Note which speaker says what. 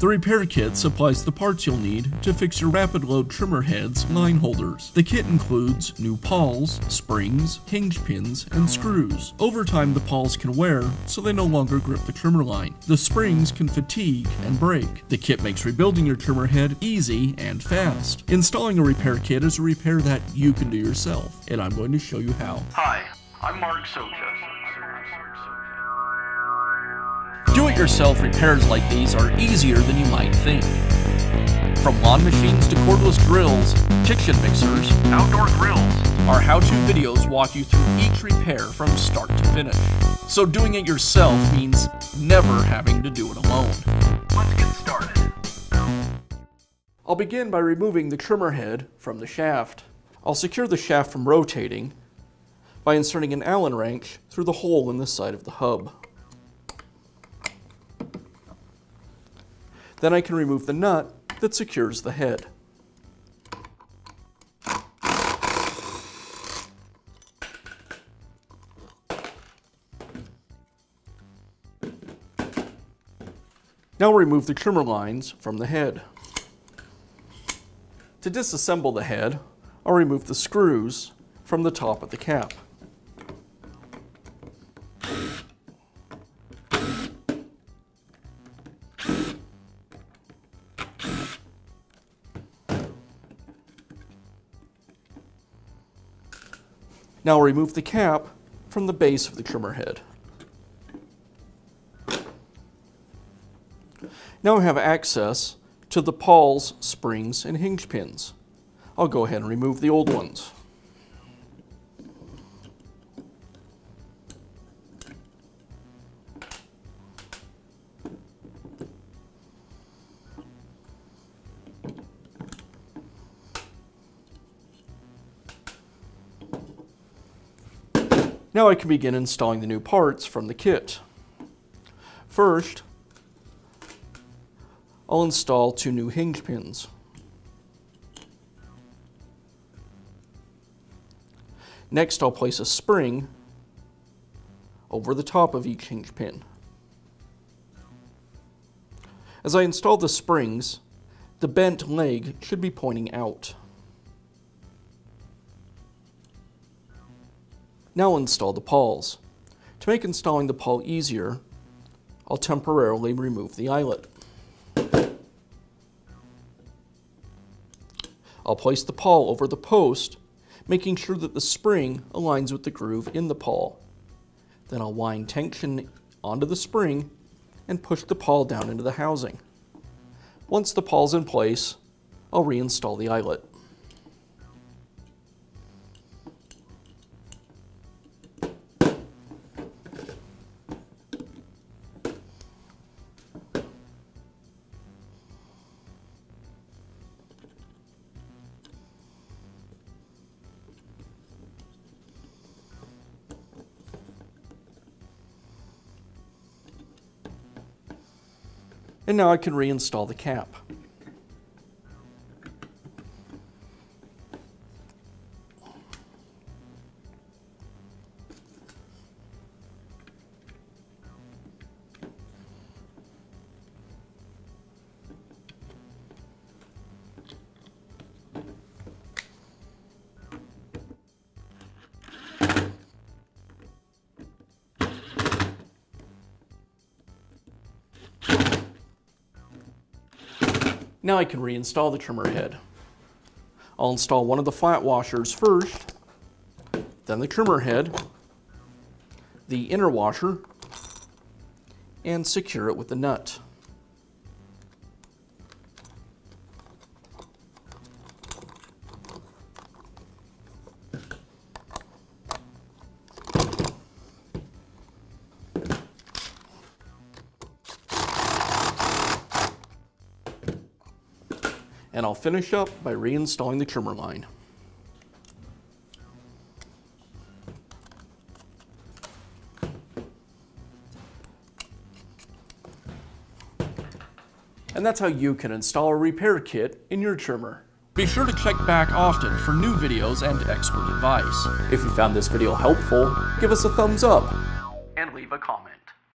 Speaker 1: The repair kit supplies the parts you'll need to fix your rapid load trimmer head's line holders. The kit includes new pawls, springs, hinge pins, and screws. Over time the pawls can wear, so they no longer grip the trimmer line. The springs can fatigue and break. The kit makes rebuilding your trimmer head easy and fast. Installing a repair kit is a repair that you can do yourself, and I'm going to show you how.
Speaker 2: Hi, I'm Mark Socha.
Speaker 1: Do-it-yourself repairs like these are easier than you might think. From lawn machines to cordless drills, kitchen mixers,
Speaker 2: Outdoor grills.
Speaker 1: our how-to videos walk you through each repair from start to finish. So doing it yourself means never having to do it alone.
Speaker 2: Let's get started.
Speaker 1: I'll begin by removing the trimmer head from the shaft. I'll secure the shaft from rotating by inserting an Allen wrench through the hole in the side of the hub. Then I can remove the nut that secures the head. Now I'll remove the trimmer lines from the head. To disassemble the head, I'll remove the screws from the top of the cap. Now I'll remove the cap from the base of the trimmer head. Now I have access to the pawls, springs, and hinge pins. I'll go ahead and remove the old ones. Now I can begin installing the new parts from the kit. First, I'll install 2 new hinge pins. Next, I'll place a spring over the top of each hinge pin. As I install the springs, the bent leg should be pointing out. Now I'll install the pawls. To make installing the pawl easier, I'll temporarily remove the eyelet. I'll place the pawl over the post, making sure that the spring aligns with the groove in the pawl. Then I'll wind tension onto the spring and push the pawl down into the housing. Once the pawl's in place, I'll reinstall the eyelet. And now I can reinstall the cap. Now I can reinstall the trimmer head. I'll install one of the flat washers first, then the trimmer head, the inner washer, and secure it with the nut. And I'll finish up by reinstalling the trimmer line. And that's how you can install a repair kit in your trimmer. Be sure to check back often for new videos and expert advice. If you found this video helpful, give us a thumbs up.